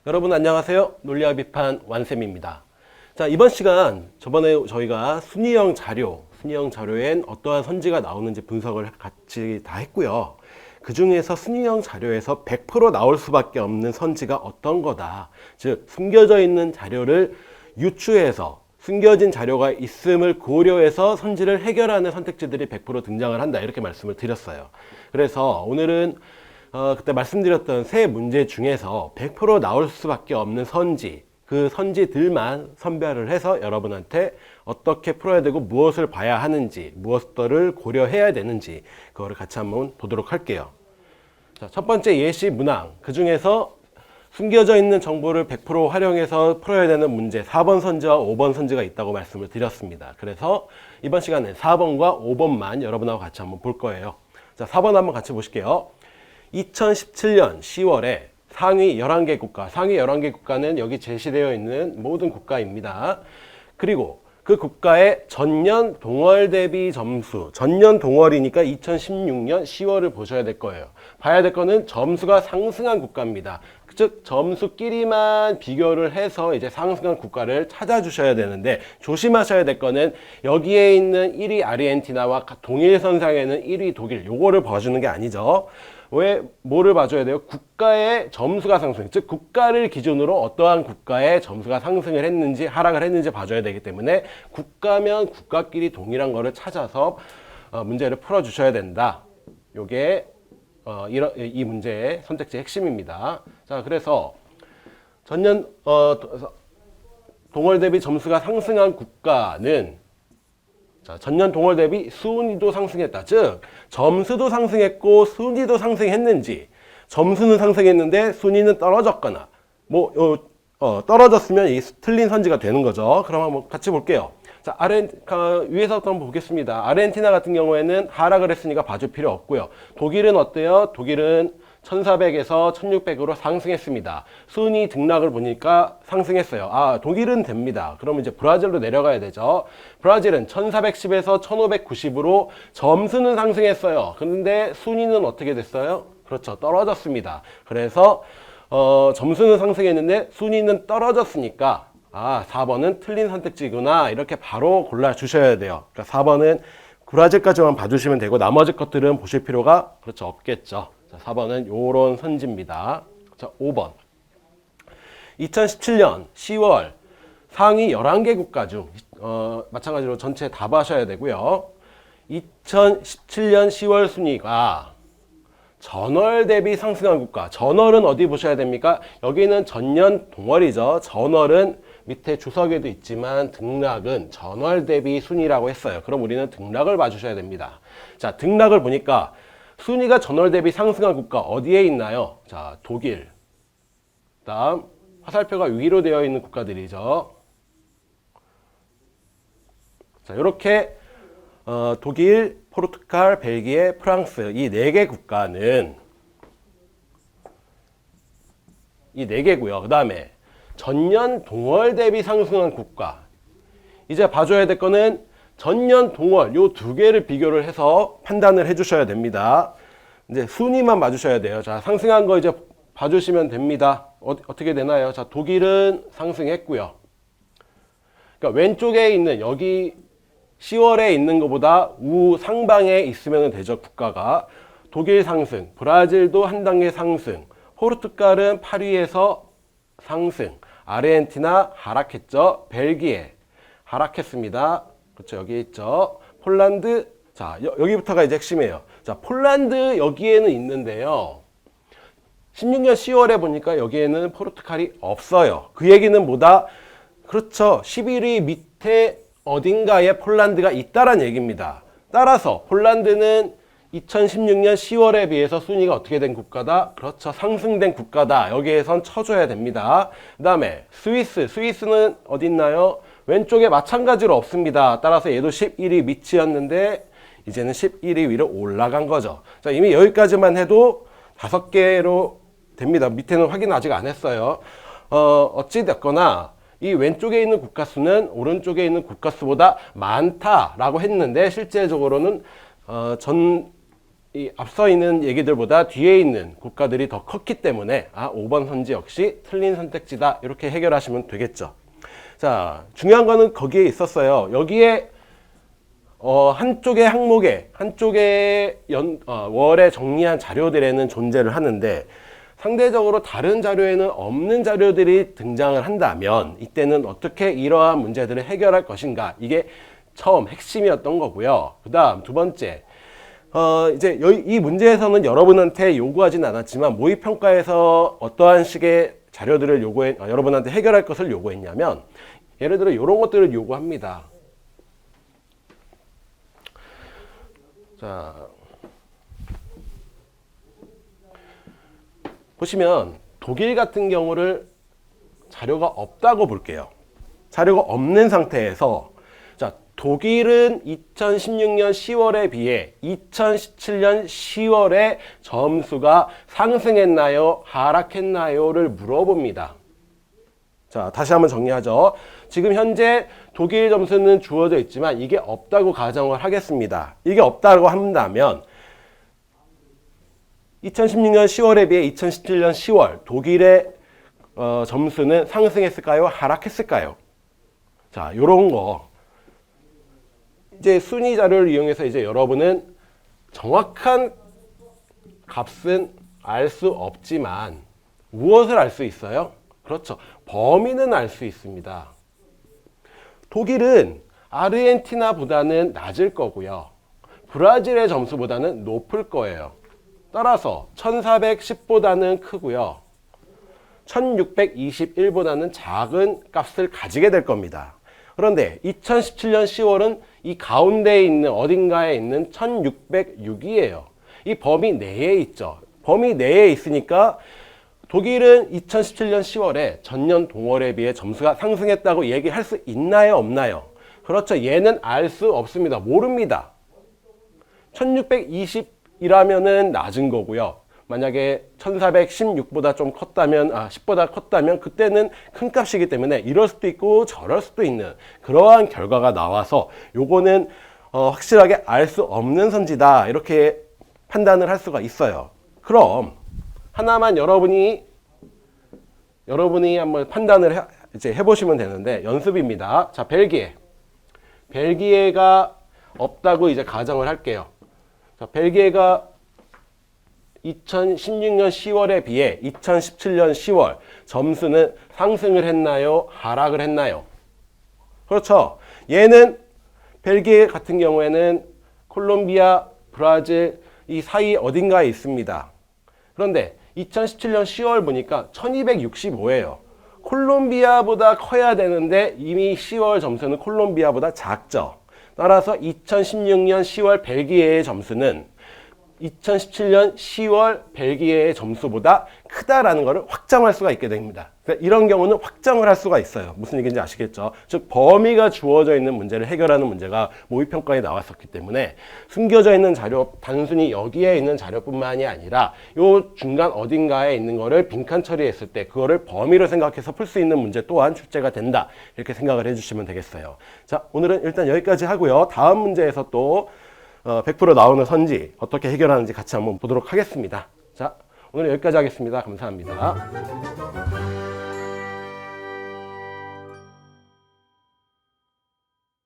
여러분 안녕하세요. 논리와 비판 완쌤입니다. 자, 이번 시간 저번에 저희가 순위형 자료엔 어떠한 선지가 나오는지 분석을 같이 다 했고요. 그 중에서 순위형 자료에서 100% 나올 수밖에 없는 선지가 어떤 거다. 즉 숨겨져 있는 자료를 유추해서 숨겨진 자료가 있음을 고려해서 선지를 해결하는 선택지들이 100% 등장을 한다. 이렇게 말씀을 드렸어요. 그래서 오늘은 그때 말씀드렸던 세 문제 중에서 100% 나올 수밖에 없는 선지, 그 선지들만 선별을 해서 여러분한테 어떻게 풀어야 되고 무엇을 봐야 하는지, 무엇들을 고려해야 되는지 그거를 같이 한번 보도록 할게요. 자, 첫 번째 예시 문항, 그 중에서 숨겨져 있는 정보를 100% 활용해서 풀어야 되는 문제 4번 선지와 5번 선지가 있다고 말씀을 드렸습니다. 그래서 이번 시간에 4번과 5번만 여러분하고 같이 한번 볼 거예요. 자, 4번 한번 같이 보실게요. 2017년 10월에 상위 11개 국가, 상위 11개 국가는 여기 제시되어 있는 모든 국가입니다. 그리고 그 국가의 전년 동월 대비 점수, 전년 동월이니까 2016년 10월을 보셔야 될 거예요. 봐야 될 거는 점수가 상승한 국가입니다. 즉 점수끼리만 비교를 해서 이제 상승한 국가를 찾아주셔야 되는데, 조심하셔야 될 거는 여기에 있는 1위 아르헨티나와 동일선상에는 1위 독일, 요거를 봐주는 게 아니죠. 왜 뭐를 봐줘야 돼요? 국가의 점수가 상승, 즉 국가를 기준으로 어떠한 국가의 점수가 상승을 했는지 하락을 했는지 봐줘야 되기 때문에 국가면 국가끼리 동일한 거를 찾아서 문제를 풀어주셔야 된다. 요게 이 문제의 선택지의 핵심입니다. 자, 그래서 전년 동월 대비 점수가 상승한 국가는, 자, 전년 동월 대비 순위도 상승했다. 즉 점수도 상승했고 순위도 상승했는지, 점수는 상승했는데 순위는 떨어졌거나 떨어졌으면 이 틀린 선지가 되는 거죠. 그럼 한번 같이 볼게요. 자, 위에서부터 한번 보겠습니다. 아르헨티나 같은 경우에는 하락을 했으니까 봐줄 필요 없고요. 독일은 어때요? 독일은 1400에서 1600으로 상승했습니다. 순위 등락을 보니까 상승했어요. 아, 독일은 됩니다. 그러면 이제 브라질로 내려가야 되죠. 브라질은 1410에서 1590으로 점수는 상승했어요. 그런데 순위는 어떻게 됐어요? 그렇죠. 떨어졌습니다. 그래서 점수는 상승했는데 순위는 떨어졌으니까 4번은 틀린 선택지구나, 이렇게 바로 골라주셔야 돼요. 그러니까 4번은 브라질까지만 봐주시면 되고 나머지 것들은 보실 필요가 그렇죠 없겠죠. 자, 4번은 요런 선지입니다. 자, 5번 2017년 10월 상위 11개 국가 중 마찬가지로 전체 다 봐셔야 되고요. 2017년 10월 순위가 전월 대비 상승한 국가, 전월은 어디 보셔야 됩니까? 여기는 전년 동월이죠. 전월은 밑에 주석에도 있지만 등락은 전월 대비 순위라고 했어요. 그럼 우리는 등락을 봐주셔야 됩니다. 자, 등락을 보니까 순위가 전월 대비 상승한 국가 어디에 있나요? 자, 독일, 다음 화살표가 위로 되어 있는 국가들이죠. 자, 이렇게 독일, 포르투갈, 벨기에, 프랑스 이 4개 국가는 이 4개고요. 그 다음에 전년 동월 대비 상승한 국가, 이제 봐줘야 될 거는 전년 동월 요 2개를 비교를 해서 판단을 해주셔야 됩니다. 이제 순위만 봐주셔야 돼요. 자, 상승한 거 이제 봐주시면 됩니다. 어떻게 되나요? 자, 독일은 상승했고요. 그러니까 왼쪽에 있는 여기 10월에 있는 것보다 상방에 있으면 되죠. 국가가 독일 상승, 브라질도 한 단계 상승, 포르투갈은 8위에서 상승, 아르헨티나 하락했죠. 벨기에 하락했습니다. 그렇죠. 여기 있죠. 폴란드. 자, 여기부터가 이제 핵심이에요. 자, 폴란드 여기에는 있는데요. 16년 10월에 보니까 여기에는 포르투갈이 없어요. 그 얘기는 뭐다? 그렇죠. 11위 밑에 어딘가에 폴란드가 있다란 얘기입니다. 따라서 폴란드는 2016년 10월에 비해서 순위가 어떻게 된 국가다? 그렇죠. 상승된 국가다. 여기에선 쳐줘야 됩니다. 그 다음에 스위스는 어디 있나요? 왼쪽에 마찬가지로 없습니다. 따라서 얘도 11위 밑이었는데 이제는 11위 위로 올라간 거죠. 자, 이미 여기까지만 해도 5개로 됩니다. 밑에는 확인 아직 안 했어요. 어찌됐거나 이 왼쪽에 있는 국가 수는 오른쪽에 있는 국가 수보다 많다라고 했는데 실제적으로는 이 앞서 있는 얘기들보다 뒤에 있는 국가들이 더 컸기 때문에 5번 선지 역시 틀린 선택지다 이렇게 해결하시면 되겠죠. 자, 중요한 거는 거기에 있었어요. 여기에 한쪽의 항목에 한쪽의 월에 정리한 자료들에는 존재를 하는데 상대적으로 다른 자료에는 없는 자료들이 등장을 한다면 이때는 어떻게 이러한 문제들을 해결할 것인가, 이게 처음 핵심이었던 거고요. 그 다음 두 번째, 이제 이 문제에서는 여러분한테 요구하진 않았지만 모의평가에서 어떠한 식의 자료들을 여러분한테 해결할 것을 요구했냐면, 예를 들어 이런 것들을 요구합니다. 자, 보시면 독일 같은 경우를 자료가 없다고 볼게요. 자료가 없는 상태에서, 자, 독일은 2016년 10월에 비해 2017년 10월에 점수가 상승했나요? 하락했나요?를 물어봅니다. 자, 다시 한번 정리하죠. 지금 현재 독일 점수는 주어져 있지만 이게 없다고 가정을 하겠습니다. 이게 없다고 한다면 2016년 10월에 비해 2017년 10월 독일의 점수는 상승했을까요? 하락했을까요? 자, 요런 거 이제 순위 자료를 이용해서 이제 여러분은 정확한 값은 알 수 없지만 무엇을 알 수 있어요? 그렇죠. 범위는 알 수 있습니다. 독일은 아르헨티나보다는 낮을 거고요. 브라질의 점수보다는 높을 거예요. 따라서 1410보다는 크고요. 1621보다는 작은 값을 가지게 될 겁니다. 그런데 2017년 10월은 이 가운데에 있는 어딘가에 있는 1606이에요. 이 범위 내에 있죠. 범위 내에 있으니까 독일은 2017년 10월에 전년 동월에 비해 점수가 상승했다고 얘기할 수 있나요? 없나요? 그렇죠. 얘는 알 수 없습니다. 모릅니다. 1620이라면은 낮은 거고요. 만약에 1416보다 좀 컸다면, 10보다 컸다면 그때는 큰 값이기 때문에 이럴 수도 있고 저럴 수도 있는 그러한 결과가 나와서 요거는 확실하게 알 수 없는 선지다 이렇게 판단을 할 수가 있어요. 그럼 하나만 여러분이 한번 판단을 이제 해보시면 되는데 연습입니다. 자, 벨기에가 없다고 이제 가정을 할게요. 자, 벨기에가 2016년 10월에 비해 2017년 10월 점수는 상승을 했나요? 하락을 했나요? 그렇죠. 얘는 벨기에 같은 경우에는 콜롬비아, 브라질 이 사이 어딘가에 있습니다. 그런데 2017년 10월 보니까 1265예요. 콜롬비아보다 커야 되는데 이미 10월 점수는 콜롬비아보다 작죠. 따라서 2016년 10월 벨기에의 점수는 2017년 10월 벨기에의 점수보다 크다라는 것을 확정할 수가 있게 됩니다. 그러니까 이런 경우는 확정을 할 수가 있어요. 무슨 얘기인지 아시겠죠? 즉 범위가 주어져 있는 문제를 해결하는 문제가 모의평가에 나왔었기 때문에 숨겨져 있는 자료, 단순히 여기에 있는 자료뿐만이 아니라 요 중간 어딘가에 있는 거를 빈칸 처리했을 때 그거를 범위로 생각해서 풀 수 있는 문제 또한 출제가 된다. 이렇게 생각을 해주시면 되겠어요. 자, 오늘은 일단 여기까지 하고요. 다음 문제에서 또 100% 나오는 선지 어떻게 해결하는지 같이 한번 보도록 하겠습니다. 자, 오늘 여기까지 하겠습니다. 감사합니다.